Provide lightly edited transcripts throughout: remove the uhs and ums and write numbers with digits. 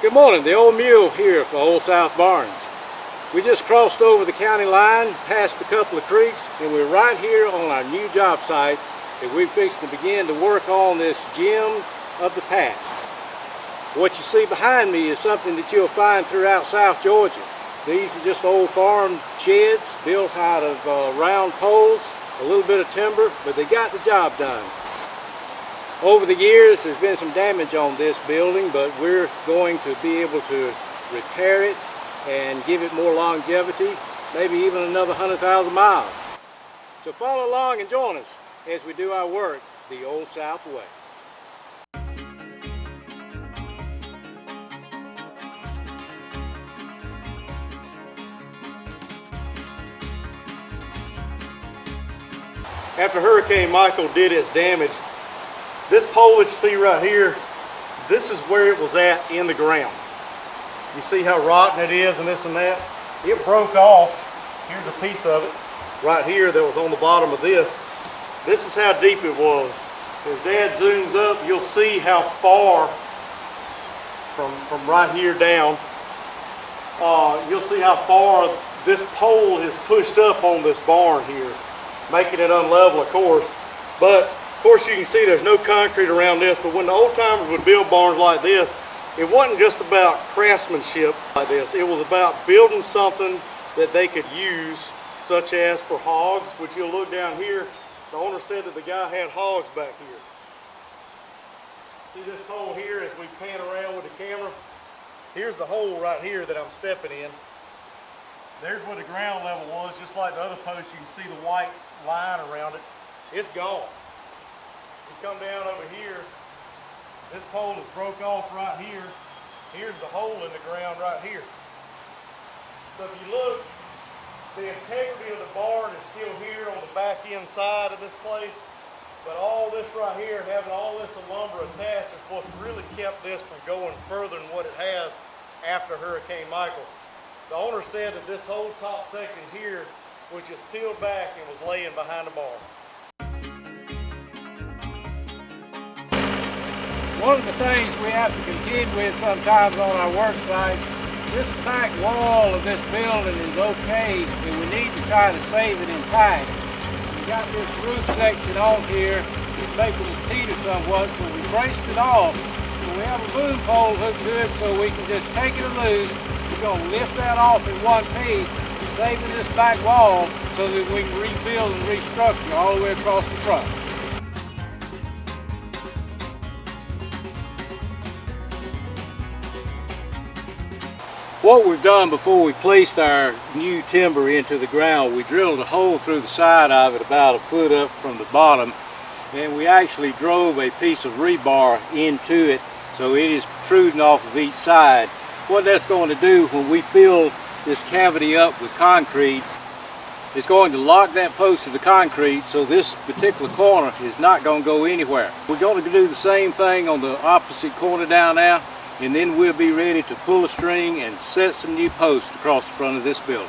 Good morning, the old mule here for Old South Barnes. We just crossed over the county line, past a couple of creeks, and we're right here on our new job site that we're fixing to begin to work on this gem of the past. What you see behind me is something that you'll find throughout South Georgia. These are just old farm sheds built out of round poles, a little bit of timber, but they got the job done. Over the years, there's been some damage on this building, but we're going to be able to repair it and give it more longevity, maybe even another 100,000 miles. So follow along and join us as we do our work the Old South way. After Hurricane Michael did its damage, this pole that you see right here, this is where it was at in the ground. You see how rotten it is and this and that? It broke off. Here's a piece of it right here that was on the bottom of this. This is how deep it was. As Dad zooms up, you'll see how far from right here down, you'll see how far this pole is pushed up on this barn here, making it unlevel, of course. But of course you can see there's no concrete around this, but when the old timers would build barns like this, it wasn't just about craftsmanship like this. It was about building something that they could use, such as for hogs, which you'll look down here. The owner said that the guy had hogs back here. See this hole here as we pan around with the camera? Here's the hole right here that I'm stepping in. There's where the ground level was, just like the other post. You can see the white line around it. It's gone. You come down over here, this pole is broke off right here. Here's the hole in the ground right here. So if you look, the integrity of the barn is still here on the back end side of this place, but all this right here, having all this lumber attached, is what really kept this from going further than what it has after Hurricane Michael. The owner said that this whole top section here was just peeled back and was laying behind the barn. One of the things we have to contend with sometimes on our work site, this back wall of this building is okay, and we need to try to save it intact. We got this roof section on here, it's making it teeter somewhat, so we braced it off. So we have a boom pole hooked to it so we can just take it loose. We're going to lift that off in one piece, saving this back wall so that we can rebuild and restructure all the way across the front. What we've done before we placed our new timber into the ground, we drilled a hole through the side of it about a foot up from the bottom, and we actually drove a piece of rebar into it so it is protruding off of each side. What that's going to do when we fill this cavity up with concrete, it's going to lock that post to the concrete so this particular corner is not going to go anywhere. We're going to do the same thing on the opposite corner down there, and then we'll be ready to pull a string and set some new posts across the front of this building.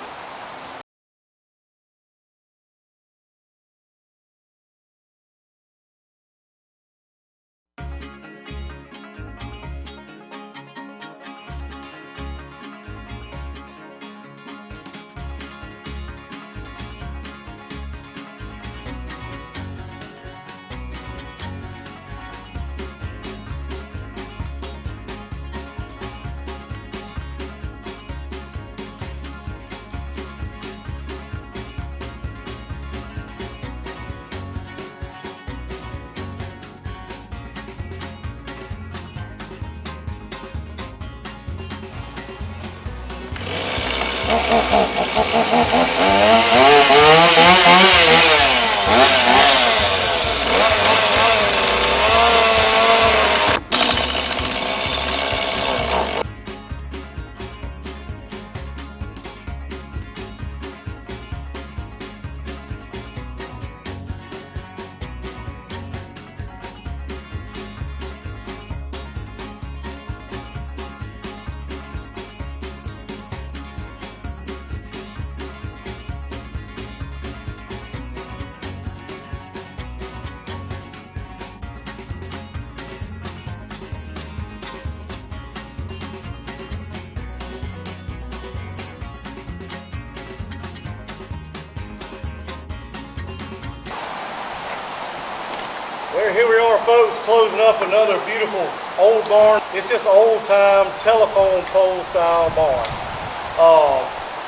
Well, here we are, folks, closing up another beautiful old barn. It's just an old-time telephone pole style barn.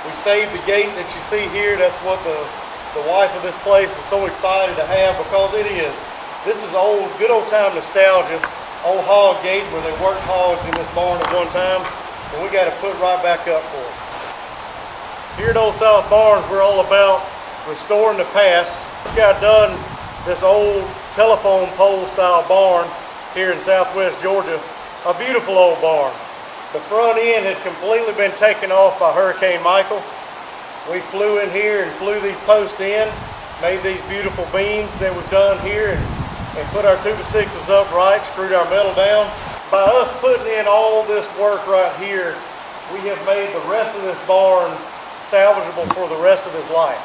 We saved the gate that you see here. That's what the wife of this place was so excited to have, because it is. This is old, good old-time nostalgia. Old hog gate where they worked hogs in this barn at one time, and we got to put right back up for it. Here at Old South Barns, we're all about restoring the past. This guy done this old telephone pole style barn here in southwest Georgia. A beautiful old barn. The front end had completely been taken off by Hurricane Michael. We flew in here and flew these posts in, made these beautiful beams that we've done here, and put our 2x6s upright, screwed our metal down. By us putting in all this work right here, we have made the rest of this barn salvageable for the rest of its life.